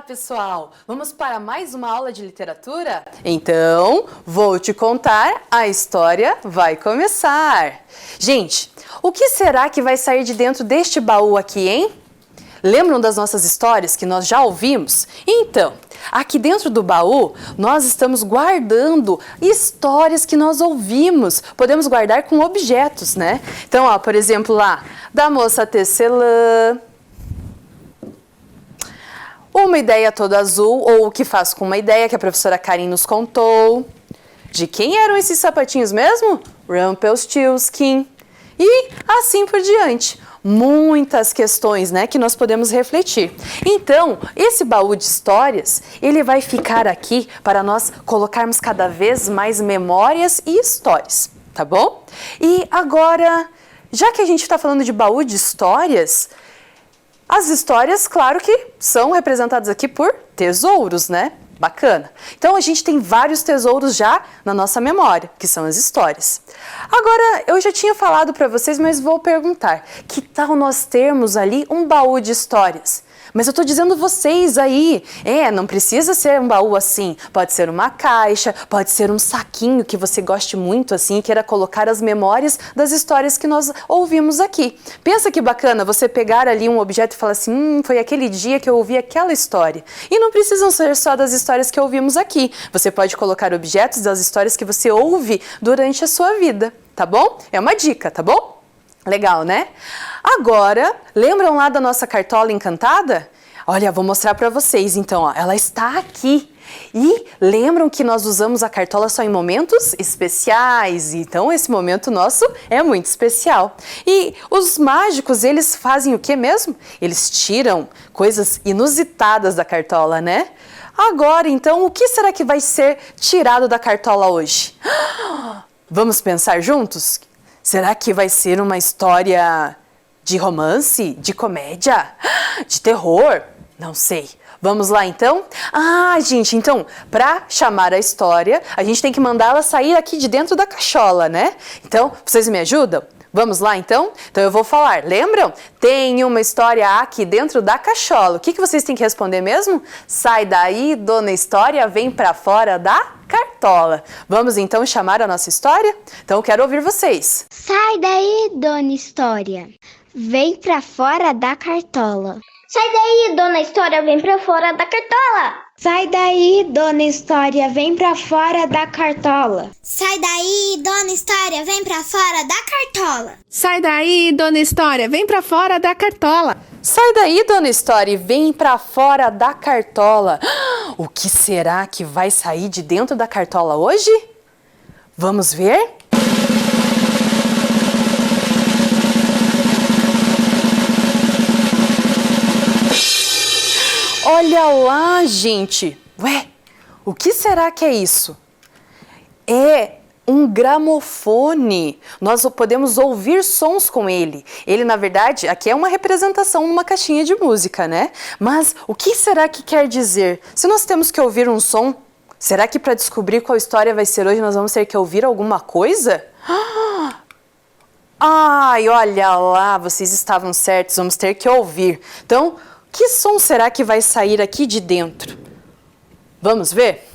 pessoal! Vamos para mais uma aula de literatura? Então, vou te contar, a história vai começar! Gente, o que será que vai sair de dentro deste baú aqui, hein? Lembram das nossas histórias que nós já ouvimos? Então, aqui dentro do baú, nós estamos guardando histórias que nós ouvimos. Podemos guardar com objetos, né? Então, ó, por exemplo, lá, da moça tecelã, uma ideia toda azul, ou o que faço com uma ideia que a professora Karin nos contou. De quem eram esses sapatinhos mesmo? Rumpelstiltskin. E assim por diante. Muitas questões, né, que nós podemos refletir. Então, esse baú de histórias, ele vai ficar aqui para nós colocarmos cada vez mais memórias e histórias, tá bom? E agora, já que a gente está falando de baú de histórias, as histórias, claro que são representadas aqui por tesouros, né? Bacana. Então, a gente tem vários tesouros já na nossa memória, que são as histórias. Agora, eu já tinha falado para vocês, mas vou perguntar. Que tal nós termos ali um baú de histórias? Mas eu tô dizendo vocês aí, não precisa ser um baú assim, pode ser uma caixa, pode ser um saquinho que você goste muito assim e queira colocar as memórias das histórias que nós ouvimos aqui. Pensa que bacana você pegar ali um objeto e falar assim, foi aquele dia que eu ouvi aquela história. E não precisam ser só das histórias que ouvimos aqui, você pode colocar objetos das histórias que você ouve durante a sua vida, tá bom? É uma dica, tá bom? Legal, né? Agora, lembram lá da nossa cartola encantada? Olha, vou mostrar para vocês então, ó, ela está aqui. E lembram que nós usamos a cartola só em momentos especiais? Então esse momento nosso é muito especial. E os mágicos, eles fazem o que mesmo? Eles tiram coisas inusitadas da cartola, né? Agora, então, o que será que vai ser tirado da cartola hoje? Vamos pensar juntos? Será que vai ser uma história de romance, de comédia, de terror? Não sei. Vamos lá então? Gente, então, para chamar a história, a gente tem que mandá-la sair aqui de dentro da cachola, né? Então, vocês me ajudam? Vamos lá então? Então eu vou falar, lembram? Tem uma história aqui dentro da cachola. O que vocês têm que responder mesmo? Sai daí, dona História, vem pra fora da cartola. Vamos então chamar a nossa história? Então eu quero ouvir vocês. Sai daí, dona História, vem pra fora da cartola. Sai daí, dona História, vem pra fora da cartola. Sai daí, dona História, vem pra fora da cartola. Sai daí, dona História, vem pra fora da cartola. Sai daí, dona História, vem pra fora da cartola. Sai daí, dona História, e vem pra fora da cartola. O que será que vai sair de dentro da cartola hoje? Vamos ver? Olha lá, gente! Ué, o que será que é isso? É um gramofone. Nós podemos ouvir sons com ele. Ele, na verdade, aqui é uma representação numa caixinha de música, né? Mas o que será que quer dizer? Se nós temos que ouvir um som, será que para descobrir qual história vai ser hoje nós vamos ter que ouvir alguma coisa? Ai, olha lá, vocês estavam certos, vamos ter que ouvir. Então, que som será que vai sair aqui de dentro? Vamos ver?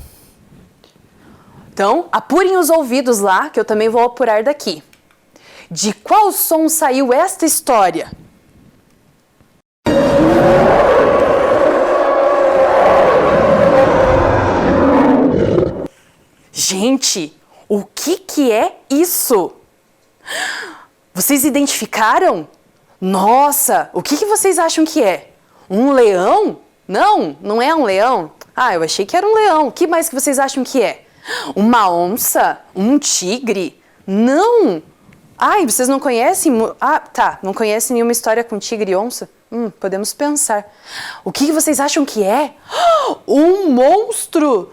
Então, apurem os ouvidos lá, que eu também vou apurar daqui. De qual som saiu esta história? Gente, o que é isso? Vocês identificaram? Nossa, o que vocês acham que é? Um leão? Não, não é um leão. Eu achei que era um leão. O que mais que vocês acham que é? Uma onça? Um tigre? Não! Vocês não conhecem? Não conhecem nenhuma história com tigre e onça? Podemos pensar. O que vocês acham que é? Um monstro!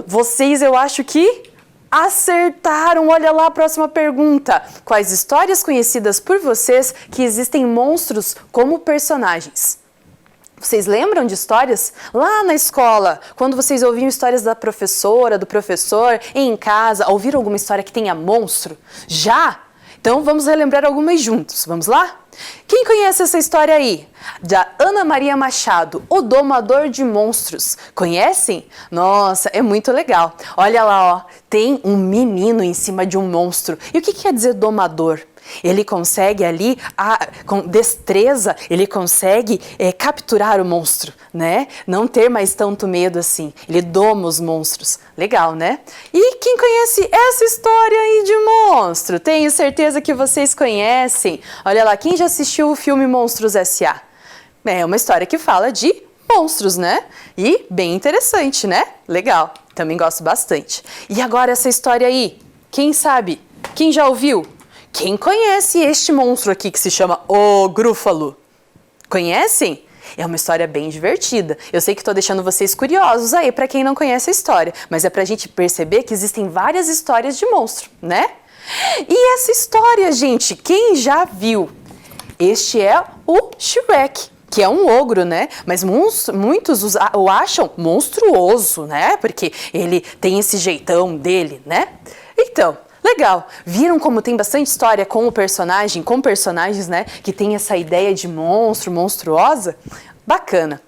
Vocês, eu acho que acertaram! Olha lá a próxima pergunta. Quais histórias conhecidas por vocês que existem monstros como personagens? Vocês lembram de histórias lá na escola, quando vocês ouviam histórias da professora, do professor, em casa, ouviram alguma história que tenha monstro? Já? Então vamos relembrar algumas juntos, vamos lá? Quem conhece essa história aí? Da Ana Maria Machado, O Domador de Monstros. Conhecem? Nossa, é muito legal. Olha lá, ó, tem um menino em cima de um monstro. E o que quer dizer domador? Ele consegue ali, com destreza, ele consegue capturar o monstro, né? Não ter mais tanto medo assim. Ele doma os monstros. Legal, né? E quem conhece essa história aí de monstro? Tenho certeza que vocês conhecem. Olha lá, quem já assistiu o filme Monstros S.A.? É uma história que fala de monstros, né? E bem interessante, né? Legal, também gosto bastante. E agora essa história aí, quem sabe? Quem já ouviu? Quem conhece este monstro aqui que se chama O Grúfalo? Conhecem? É uma história bem divertida. Eu sei que estou deixando vocês curiosos aí para quem não conhece a história, mas é para a gente perceber que existem várias histórias de monstro, né? E essa história, gente, quem já viu? Este é o Shrek, que é um ogro, né? Mas muitos o acham monstruoso, né? Porque ele tem esse jeitão dele, né? Então, legal. Viram como tem bastante história com personagens, né? Que tem essa ideia de monstro, monstruosa? Bacana.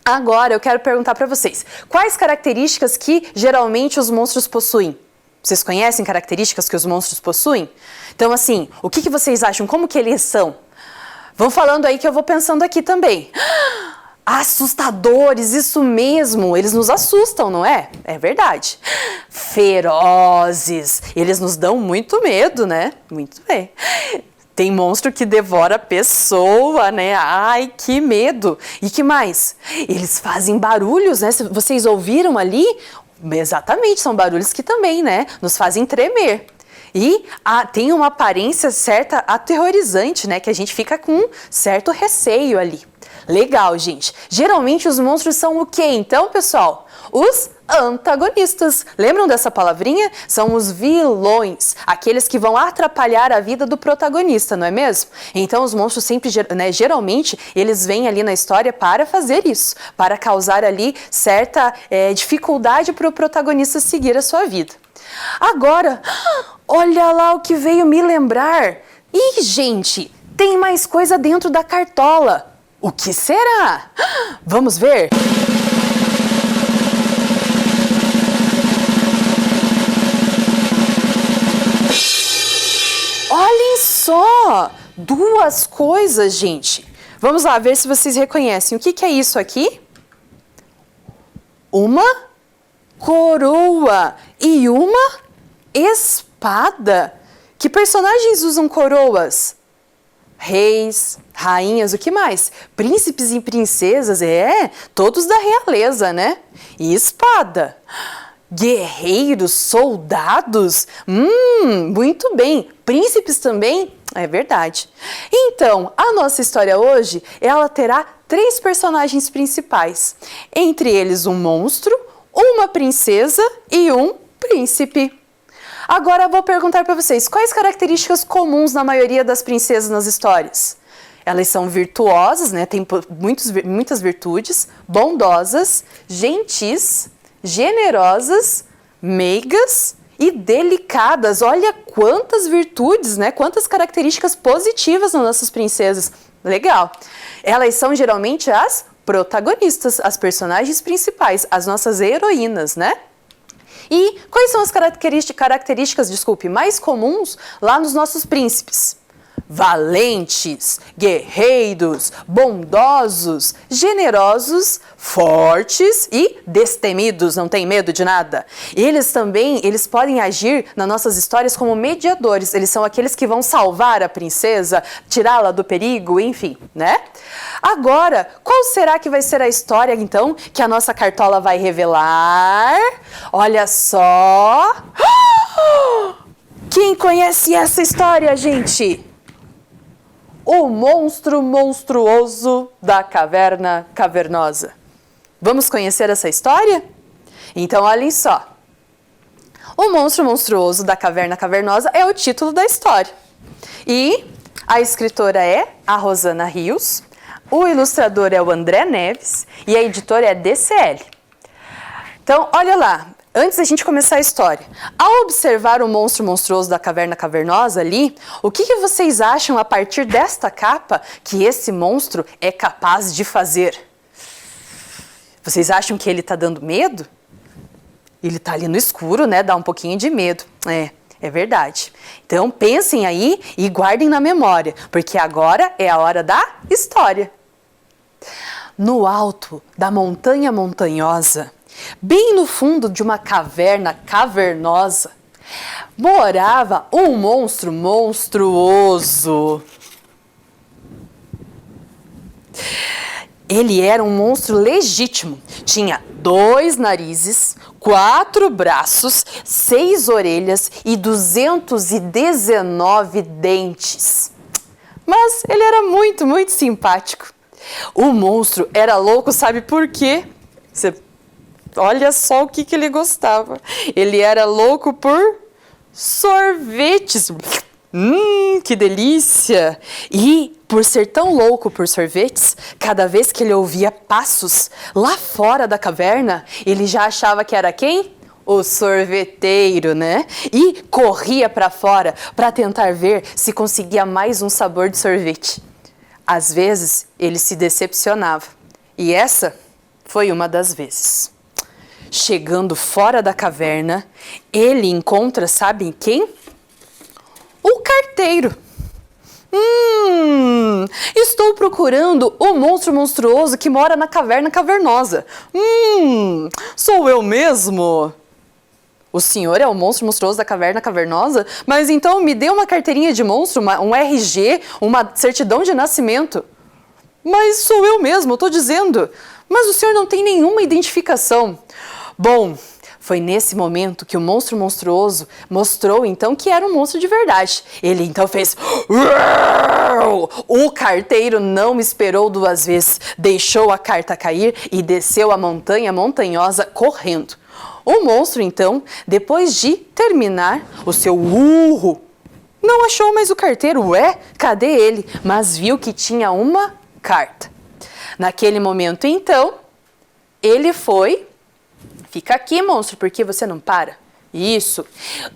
Agora eu quero perguntar para vocês, quais características que geralmente os monstros possuem? Vocês conhecem características que os monstros possuem? Então, assim, o que vocês acham? Como que eles são? Vão falando aí que eu vou pensando aqui também. Assustadores, isso mesmo, eles nos assustam, não é? É verdade. Ferozes, eles nos dão muito medo, né? Muito bem. Tem monstro que devora a pessoa, né? Ai, que medo. E que mais? Eles fazem barulhos, né? Vocês ouviram ali? Exatamente, são barulhos que também, né? Nos fazem tremer. E tem uma aparência certa aterrorizante, né? Que a gente fica com um certo receio ali. Legal, gente. Geralmente os monstros são o quê, então, pessoal? Os antagonistas. Lembram dessa palavrinha? São os vilões, aqueles que vão atrapalhar a vida do protagonista, não é mesmo? Então os monstros sempre, né, geralmente, eles vêm ali na história para fazer isso, para causar ali certa dificuldade para o protagonista seguir a sua vida. Agora, olha lá o que veio me lembrar. Ih, gente, tem mais coisa dentro da cartola. O que será? Vamos ver? Olhem só! Duas coisas, gente. Vamos lá ver se vocês reconhecem. O que é isso aqui? Uma coroa e uma espada. Que personagens usam coroas? Reis, rainhas, o que mais? Príncipes e princesas, todos da realeza, né? E espada. Guerreiros, soldados, muito bem. Príncipes também, é verdade. Então, a nossa história hoje, ela terá 3 personagens principais. Entre eles um monstro, uma princesa e um príncipe. Agora eu vou perguntar para vocês, quais características comuns na maioria das princesas nas histórias? Elas são virtuosas, né? Têm muitas virtudes, bondosas, gentis, generosas, meigas e delicadas. Olha quantas virtudes, né? Quantas características positivas nas nossas princesas. Legal. Elas são geralmente as protagonistas, as personagens principais, as nossas heroínas, né? E quais são as características, mais comuns lá nos nossos príncipes? Valentes, guerreiros, bondosos, generosos, fortes e destemidos, não tem medo de nada. Eles podem agir nas nossas histórias como mediadores, eles são aqueles que vão salvar a princesa, tirá-la do perigo, enfim, né? Agora, qual será que vai ser a história, então, que a nossa cartola vai revelar? Olha só! Quem conhece essa história, gente? O monstro monstruoso da caverna cavernosa. Vamos conhecer essa história? Então, olhem só. O monstro monstruoso da caverna cavernosa é o título da história. E a escritora é a Rosana Rios, o ilustrador é o André Neves e a editora é a DCL. Então, olha lá. antes da gente começar a história, ao observar o monstro monstruoso da caverna cavernosa ali, o que vocês acham a partir desta capa que esse monstro é capaz de fazer? Vocês acham que ele está dando medo? Ele está ali no escuro, né? Dá um pouquinho de medo. É verdade. Então pensem aí e guardem na memória, porque agora é a hora da história. No alto da montanha montanhosa, bem no fundo de uma caverna cavernosa, morava um monstro monstruoso. Ele era um monstro legítimo. Tinha 2 narizes, 4 braços, 6 orelhas e 219 dentes. Mas ele era muito, muito simpático. O monstro era louco, sabe por quê? Olha só o que ele gostava. Ele era louco por sorvetes. Que delícia! E por ser tão louco por sorvetes, cada vez que ele ouvia passos lá fora da caverna, ele já achava que era quem? O sorveteiro, né? E corria para fora para tentar ver se conseguia mais um sabor de sorvete. Às vezes, ele se decepcionava. E essa foi uma das vezes. Chegando fora da caverna, ele encontra, sabem quem? O carteiro. Estou procurando o monstro monstruoso que mora na caverna cavernosa. Sou eu mesmo? O senhor é o monstro monstruoso da caverna cavernosa? Mas então me dê uma carteirinha de monstro, um RG, uma certidão de nascimento. Mas sou eu mesmo, eu estou dizendo. Mas o senhor não tem nenhuma identificação. Bom, foi nesse momento que o monstro monstruoso mostrou então que era um monstro de verdade. Ele então fez... O carteiro não esperou 2 vezes, deixou a carta cair e desceu a montanha montanhosa correndo. O monstro então, depois de terminar o seu urro, não achou mais o carteiro. Ué, cadê ele? Mas viu que tinha uma carta. Naquele momento então, ele foi... Fica aqui, monstro, porque você não para? Isso.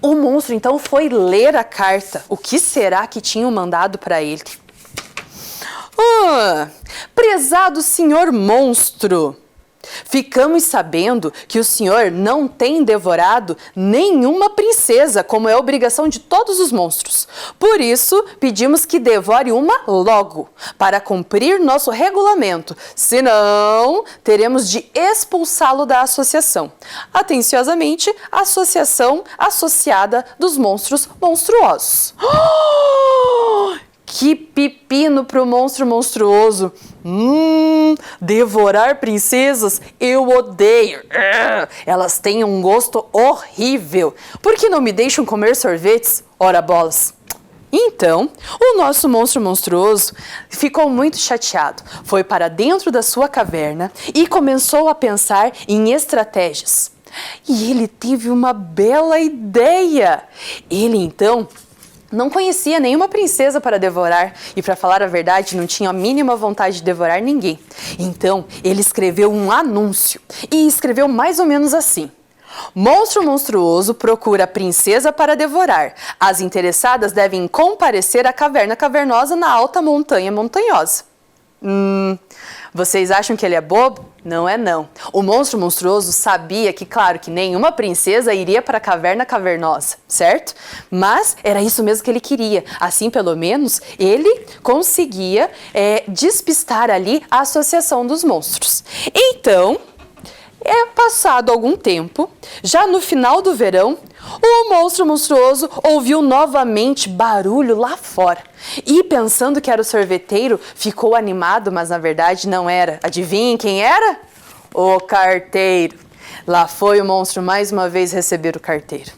O monstro, então, foi ler a carta. O que será que tinham mandado para ele? Prezado senhor monstro, ficamos sabendo que o senhor não tem devorado nenhuma princesa, como é obrigação de todos os monstros. Por isso, pedimos que devore uma logo, para cumprir nosso regulamento. Senão, teremos de expulsá-lo da associação. Atenciosamente, Associação Associada dos Monstros Monstruosos. Que pepino pro monstro monstruoso. Devorar princesas, eu odeio. Elas têm um gosto horrível. Por que não me deixam comer sorvetes? Ora bolas. Então, o nosso monstro monstruoso ficou muito chateado. Foi para dentro da sua caverna e começou a pensar em estratégias. E ele teve uma bela ideia. Ele então... não conhecia nenhuma princesa para devorar e, para falar a verdade, não tinha a mínima vontade de devorar ninguém. Então, ele escreveu um anúncio e escreveu mais ou menos assim: monstro monstruoso procura princesa para devorar. As interessadas devem comparecer à caverna cavernosa na alta montanha montanhosa. Vocês acham que ele é bobo? Não é não. O monstro monstruoso sabia que, claro, que nenhuma princesa iria para a caverna cavernosa, certo? Mas era isso mesmo que ele queria. Assim, pelo menos, ele conseguia despistar ali a associação dos monstros. Então, passado algum tempo, já no final do verão, o monstro monstruoso ouviu novamente barulho lá fora. E pensando que era o sorveteiro, ficou animado, mas na verdade não era. Adivinhem quem era? O carteiro. Lá foi o monstro mais uma vez receber o carteiro.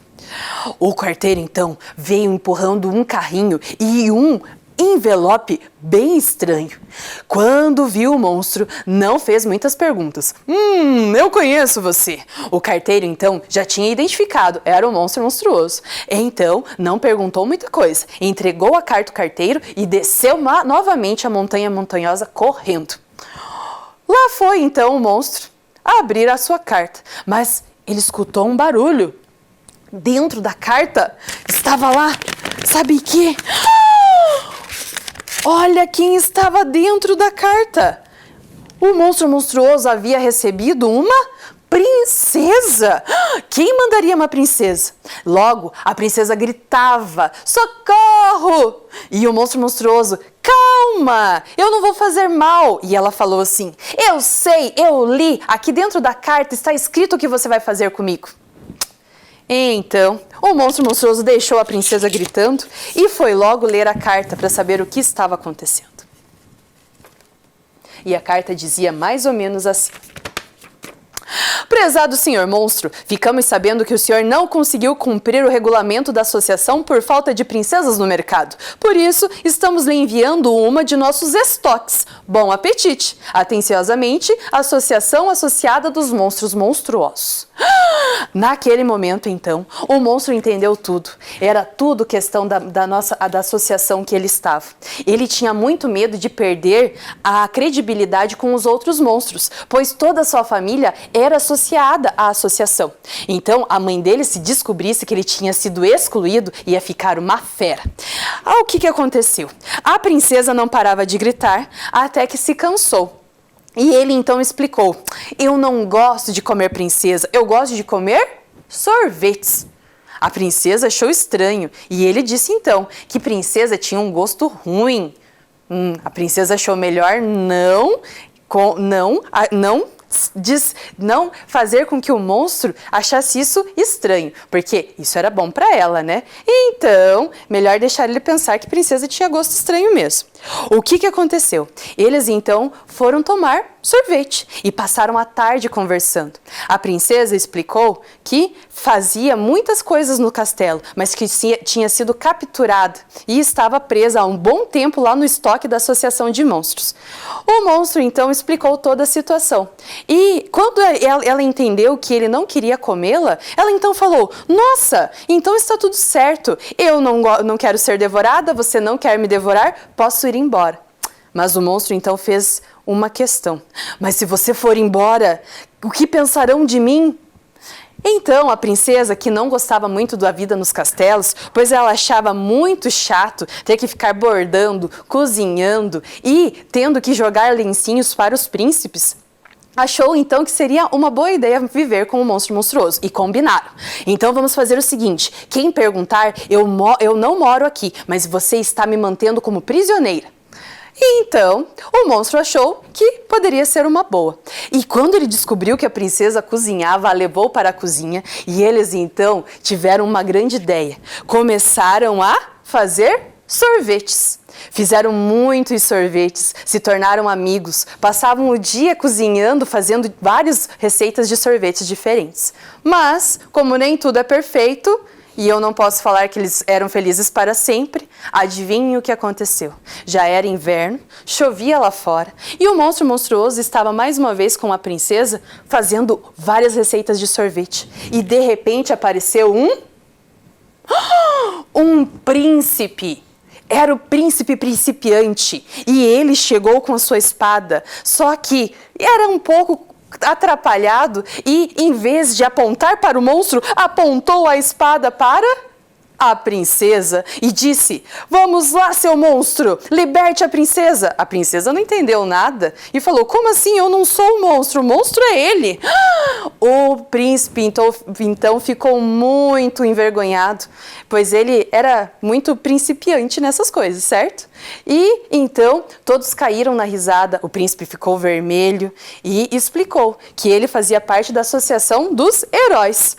O carteiro então veio empurrando um carrinho e um envelope bem estranho. Quando viu o monstro, não fez muitas perguntas. Eu conheço você. O carteiro, então, já tinha identificado. Era o monstro monstruoso. Então, não perguntou muita coisa. Entregou a carta ao carteiro e desceu novamente a montanha montanhosa correndo. Lá foi, então, o monstro abrir a sua carta. Mas ele escutou um barulho. Dentro da carta estava lá, sabe o quê? Olha quem estava dentro da carta. O monstro monstruoso havia recebido uma princesa. Quem mandaria uma princesa? Logo, a princesa gritava, socorro! E o monstro monstruoso, calma, eu não vou fazer mal. E ela falou assim, eu sei, eu li, aqui dentro da carta está escrito o que você vai fazer comigo. Então, o monstro monstruoso deixou a princesa gritando e foi logo ler a carta para saber o que estava acontecendo. E a carta dizia mais ou menos assim. Prezado senhor monstro, ficamos sabendo que o senhor não conseguiu cumprir o regulamento da associação por falta de princesas no mercado. Por isso, estamos lhe enviando uma de nossos estoques. Bom apetite! Atenciosamente, Associação Associada dos Monstros Monstruosos. Naquele momento, então, o monstro entendeu tudo. Era tudo questão da associação que ele estava. Ele tinha muito medo de perder a credibilidade com os outros monstros, pois toda a sua família era associada à associação. Então, a mãe dele, se descobrisse que ele tinha sido excluído, ia ficar uma fera. O que aconteceu? A princesa não parava de gritar até que se cansou. E ele então explicou, eu não gosto de comer princesa, eu gosto de comer sorvetes. A princesa achou estranho e ele disse então que princesa tinha um gosto ruim. A princesa achou melhor não fazer com que o monstro achasse isso estranho, porque isso era bom para ela, né? Então, melhor deixar ele pensar que princesa tinha gosto estranho mesmo. O que aconteceu? Eles então foram tomar sorvete e passaram a tarde conversando. A princesa explicou que fazia muitas coisas no castelo, mas que tinha sido capturada e estava presa há um bom tempo lá no estoque da Associação de Monstros. O monstro então explicou toda a situação. E quando ela entendeu que ele não queria comê-la, ela então falou, nossa, então está tudo certo, eu não quero ser devorada, você não quer me devorar, posso ir embora. Mas o monstro então fez uma questão, mas se você for embora, o que pensarão de mim? Então, a princesa, que não gostava muito da vida nos castelos, pois ela achava muito chato ter que ficar bordando, cozinhando e tendo que jogar lencinhos para os príncipes, achou então que seria uma boa ideia viver com o monstro monstruoso e combinaram. Então vamos fazer o seguinte, quem perguntar, eu não moro aqui, mas você está me mantendo como prisioneira. E então, o monstro achou que poderia ser uma boa. E quando ele descobriu que a princesa cozinhava, a levou para a cozinha e eles então tiveram uma grande ideia. Começaram a fazer sorvetes. Fizeram muitos sorvetes, se tornaram amigos, passavam o dia cozinhando, fazendo várias receitas de sorvetes diferentes. Mas, como nem tudo é perfeito, e eu não posso falar que eles eram felizes para sempre, adivinhem o que aconteceu. Já era inverno, chovia lá fora, e o monstro monstruoso estava mais uma vez com a princesa fazendo várias receitas de sorvete. E de repente apareceu um príncipe. Era o príncipe principiante e ele chegou com a sua espada, só que era um pouco atrapalhado e, em vez de apontar para o monstro, apontou a espada para a princesa e disse, vamos lá, seu monstro, liberte a princesa. A princesa não entendeu nada e falou, como assim? Eu não sou o monstro é ele. O príncipe então ficou muito envergonhado, pois ele era muito principiante nessas coisas, certo? E então todos caíram na risada, o príncipe ficou vermelho e explicou que ele fazia parte da Associação dos Heróis.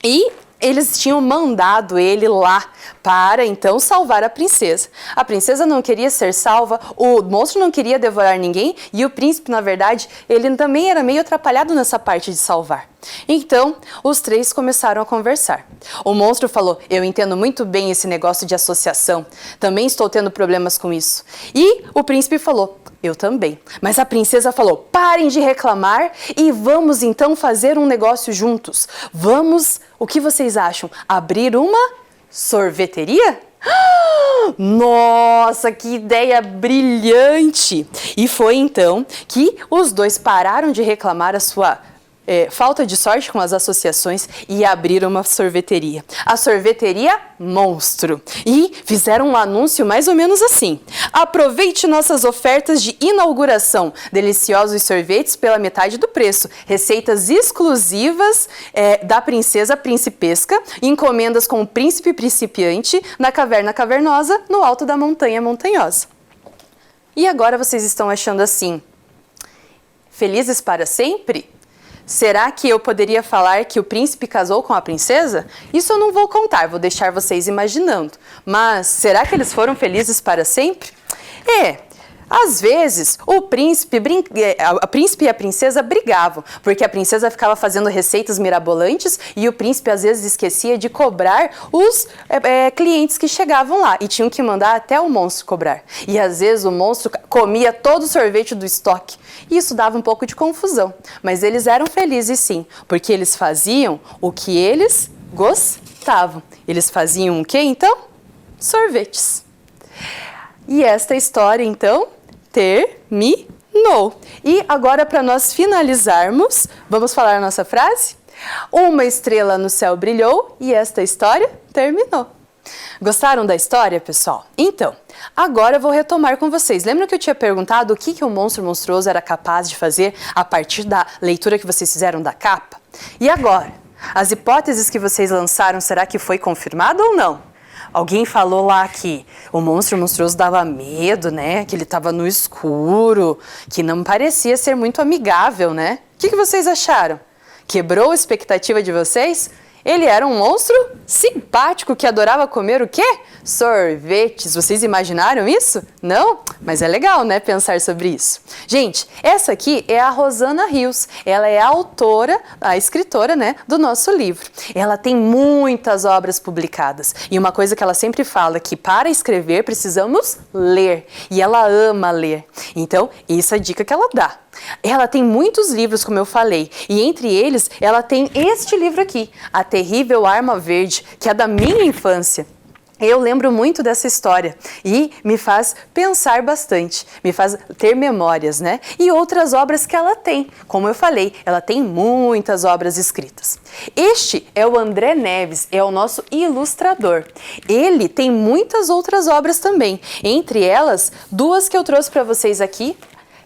E eles tinham mandado ele lá para, então, salvar a princesa. A princesa não queria ser salva, o monstro não queria devorar ninguém e o príncipe, na verdade, ele também era meio atrapalhado nessa parte de salvar. Então, os três começaram a conversar. O monstro falou, eu entendo muito bem esse negócio de associação, também estou tendo problemas com isso. E o príncipe falou, eu também. Mas a princesa falou, parem de reclamar e vamos então fazer um negócio juntos. Vamos, o que vocês acham? Abrir uma sorveteria? Nossa, que ideia brilhante! E foi então que os dois pararam de reclamar a sua falta de sorte com as associações e abriram uma sorveteria. A sorveteria Monstro. E fizeram um anúncio mais ou menos assim: aproveite nossas ofertas de inauguração. Deliciosos sorvetes pela metade do preço. Receitas exclusivas da princesa principesca. Encomendas com o príncipe principiante na caverna cavernosa no alto da montanha montanhosa. E agora vocês estão achando assim: felizes para sempre? Será que eu poderia falar que o príncipe casou com a princesa? Isso eu não vou contar, vou deixar vocês imaginando. Mas será que eles foram felizes para sempre? Às vezes, o príncipe e a princesa brigavam, porque a princesa ficava fazendo receitas mirabolantes e o príncipe às vezes esquecia de cobrar os clientes que chegavam lá e tinham que mandar até o monstro cobrar. E às vezes o monstro comia todo o sorvete do estoque. E isso dava um pouco de confusão, mas eles eram felizes sim, porque eles faziam o que eles gostavam. Eles faziam o quê então? Sorvetes. E esta história então terminou. E agora, para nós finalizarmos, vamos falar a nossa frase? Uma estrela no céu brilhou e esta história terminou. Gostaram da história, pessoal? Então, agora eu vou retomar com vocês. Lembram que eu tinha perguntado o que o monstro monstruoso era capaz de fazer a partir da leitura que vocês fizeram da capa? E agora, as hipóteses que vocês lançaram, será que foi confirmado ou não? Alguém falou lá que o monstro monstruoso dava medo, né? Que ele estava no escuro, que não parecia ser muito amigável, né? O que vocês acharam? Quebrou a expectativa de vocês? Ele era um monstro simpático que adorava comer o quê? Sorvetes. Vocês imaginaram isso? Não? Mas é legal, né, pensar sobre isso. Gente, essa aqui é a Rosana Rios. Ela é a autora, a escritora, né, do nosso livro. Ela tem muitas obras publicadas. E uma coisa que ela sempre fala é que para escrever precisamos ler. E ela ama ler. Então, essa é a dica que ela dá. Ela tem muitos livros, como eu falei, e entre eles ela tem este livro aqui, A Terrível Arma Verde, que é da minha infância. Eu lembro muito dessa história e me faz pensar bastante, me faz ter memórias, né? E outras obras que ela tem. Como eu falei, ela tem muitas obras escritas. Este é o André Neves, é o nosso ilustrador. Ele tem muitas outras obras também, entre elas duas que eu trouxe para vocês aqui,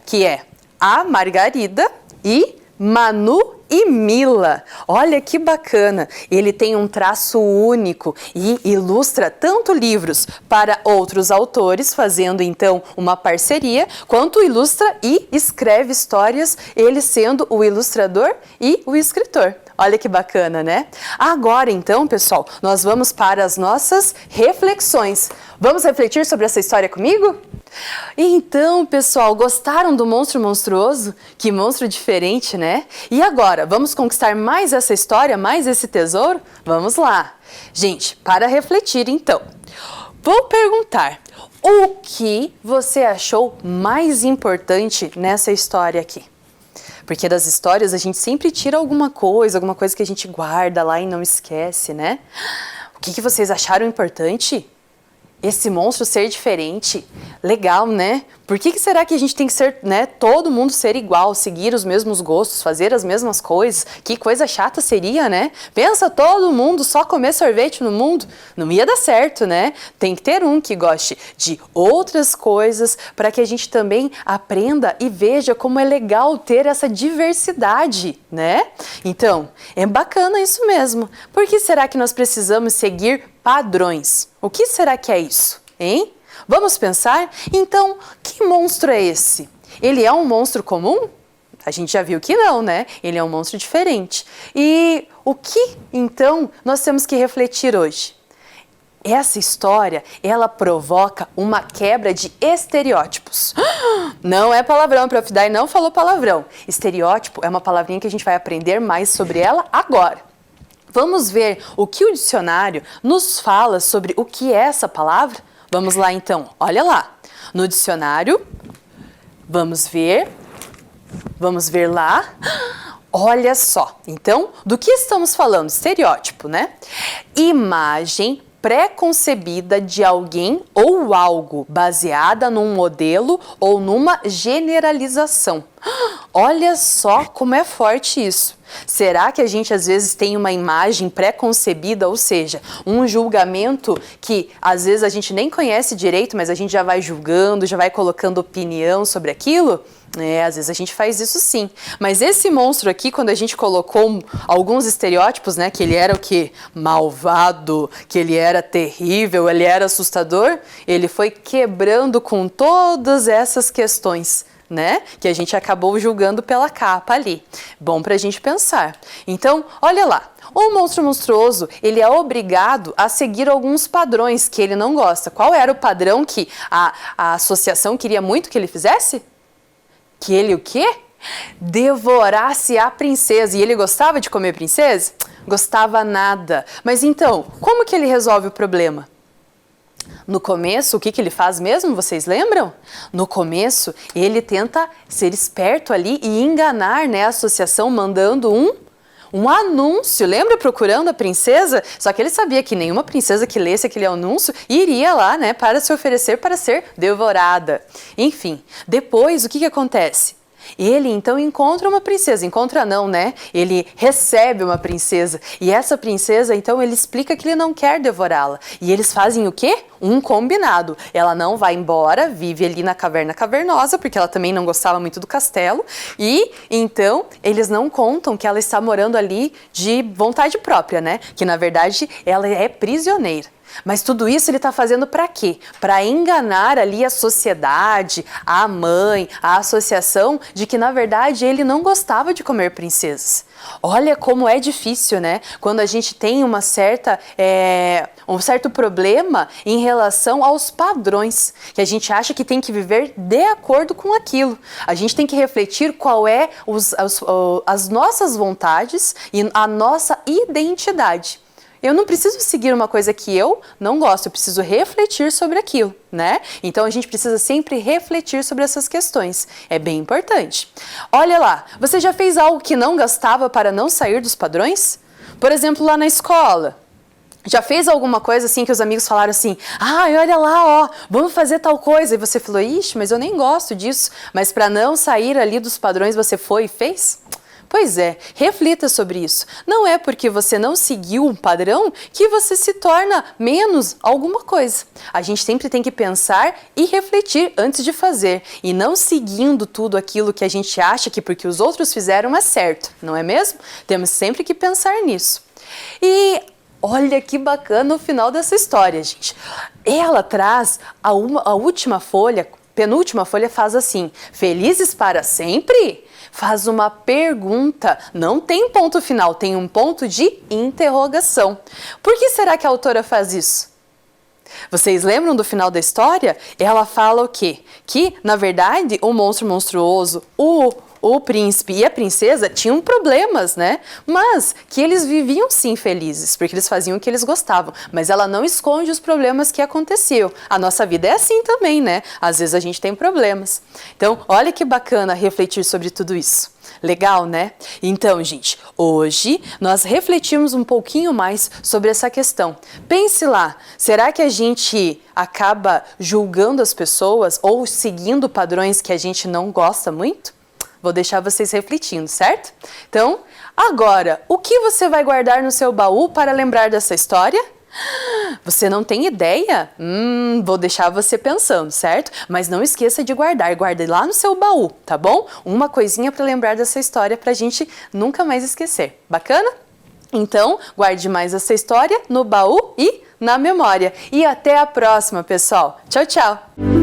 que é a Margarida e Manu e Mila. Olha que bacana! Ele tem um traço único e ilustra tanto livros para outros autores, fazendo então uma parceria, quanto ilustra e escreve histórias, ele sendo o ilustrador e o escritor. Olha que bacana, né? Agora então, pessoal, nós vamos para as nossas reflexões. Vamos refletir sobre essa história comigo? Então, pessoal, gostaram do monstro monstruoso? Que monstro diferente, né? E agora, vamos conquistar mais essa história, mais esse tesouro? Vamos lá! Gente, para refletir então, vou perguntar: o que você achou mais importante nessa história aqui? Porque das histórias a gente sempre tira alguma coisa que a gente guarda lá e não esquece, né? O que vocês acharam importante? Esse monstro ser diferente, legal, né? Por que será que a gente tem que ser, né, todo mundo ser igual, seguir os mesmos gostos, fazer as mesmas coisas? Que coisa chata seria, né? Pensa todo mundo só comer sorvete no mundo, não ia dar certo, né? Tem que ter um que goste de outras coisas para que a gente também aprenda e veja como é legal ter essa diversidade, né? Então, é bacana isso mesmo. Por que será que nós precisamos seguir padrões? O que será que é isso, hein? Vamos pensar? Então, que monstro é esse? Ele é um monstro comum? A gente já viu que não, né? Ele é um monstro diferente. E o que, então, nós temos que refletir hoje? Essa história, ela provoca uma quebra de estereótipos. Não é palavrão, Prof. Dai não falou palavrão. Estereótipo é uma palavrinha que a gente vai aprender mais sobre ela agora. Vamos ver o que o dicionário nos fala sobre o que é essa palavra? Vamos lá então, olha lá. No dicionário, vamos ver lá. Olha só, então, do que estamos falando? Estereótipo, né? Imagem pré-concebida de alguém ou algo, baseada num modelo ou numa generalização. Olha só como é forte isso. Será que a gente às vezes tem uma imagem pré-concebida, ou seja, um julgamento que às vezes a gente nem conhece direito, mas a gente já vai julgando, já vai colocando opinião sobre aquilo? Às vezes a gente faz isso sim. Mas esse monstro aqui, quando a gente colocou alguns estereótipos, né, que ele era o quê? Malvado, que ele era terrível, ele era assustador, ele foi quebrando com todas essas questões, né, que a gente acabou julgando pela capa ali. Bom pra gente pensar. Então, olha lá. O monstro monstruoso, ele é obrigado a seguir alguns padrões que ele não gosta. Qual era o padrão que a associação queria muito que ele fizesse? Que ele o quê? Devorasse a princesa. E ele gostava de comer princesa? Gostava nada. Mas então, como que ele resolve o problema? No começo, o que ele faz mesmo? Vocês lembram? No começo, ele tenta ser esperto ali e enganar, né, a associação mandando um anúncio, lembra? Procurando a princesa, só que ele sabia que nenhuma princesa que lesse aquele anúncio iria lá, né, para se oferecer para ser devorada. Enfim, depois o que acontece? Ele então encontra uma princesa, encontra não, né? Ele recebe uma princesa e essa princesa então ele explica que ele não quer devorá-la e eles fazem o quê? Um combinado. Ela não vai embora, vive ali na caverna cavernosa porque ela também não gostava muito do castelo e então eles não contam que ela está morando ali de vontade própria, né? Que na verdade ela é prisioneira. Mas tudo isso ele está fazendo para quê? Para enganar ali a sociedade, a mãe, a associação, de que na verdade ele não gostava de comer princesas. Olha como é difícil, né? Quando a gente tem um certo problema em relação aos padrões, que a gente acha que tem que viver de acordo com aquilo. A gente tem que refletir qual é as nossas vontades e a nossa identidade. Eu não preciso seguir uma coisa que eu não gosto, eu preciso refletir sobre aquilo, né? Então a gente precisa sempre refletir sobre essas questões, é bem importante. Olha lá, você já fez algo que não gostava para não sair dos padrões? Por exemplo, lá na escola. Já fez alguma coisa assim que os amigos falaram assim, olha lá, ó, vamos fazer tal coisa. E você falou, ixi, mas eu nem gosto disso. Mas para não sair ali dos padrões você foi e fez? Pois é, reflita sobre isso. Não é porque você não seguiu um padrão que você se torna menos alguma coisa. A gente sempre tem que pensar e refletir antes de fazer. E não seguindo tudo aquilo que a gente acha que porque os outros fizeram é certo, não é mesmo? Temos sempre que pensar nisso. E olha que bacana o final dessa história, gente. Ela traz a última folha, penúltima folha faz assim, felizes para sempre? Faz uma pergunta, não tem ponto final, tem um ponto de interrogação. Por que será que a autora faz isso? Vocês lembram do final da história? Ela fala o quê? Que, na verdade, o monstro monstruoso, o príncipe e a princesa tinham problemas, né? Mas que eles viviam sim felizes, porque eles faziam o que eles gostavam. Mas ela não esconde os problemas que aconteciam. A nossa vida é assim também, né? Às vezes a gente tem problemas. Então, olha que bacana refletir sobre tudo isso. Legal, né? Então, gente, hoje nós refletimos um pouquinho mais sobre essa questão. Pense lá, será que a gente acaba julgando as pessoas ou seguindo padrões que a gente não gosta muito? Vou deixar vocês refletindo, certo? Então, agora, o que você vai guardar no seu baú para lembrar dessa história? Você não tem ideia? Vou deixar você pensando, certo? Mas não esqueça de guardar, guarde lá no seu baú, tá bom? Uma coisinha para lembrar dessa história pra gente nunca mais esquecer. Bacana? Então, guarde mais essa história no baú e na memória. E até a próxima, pessoal. Tchau, tchau!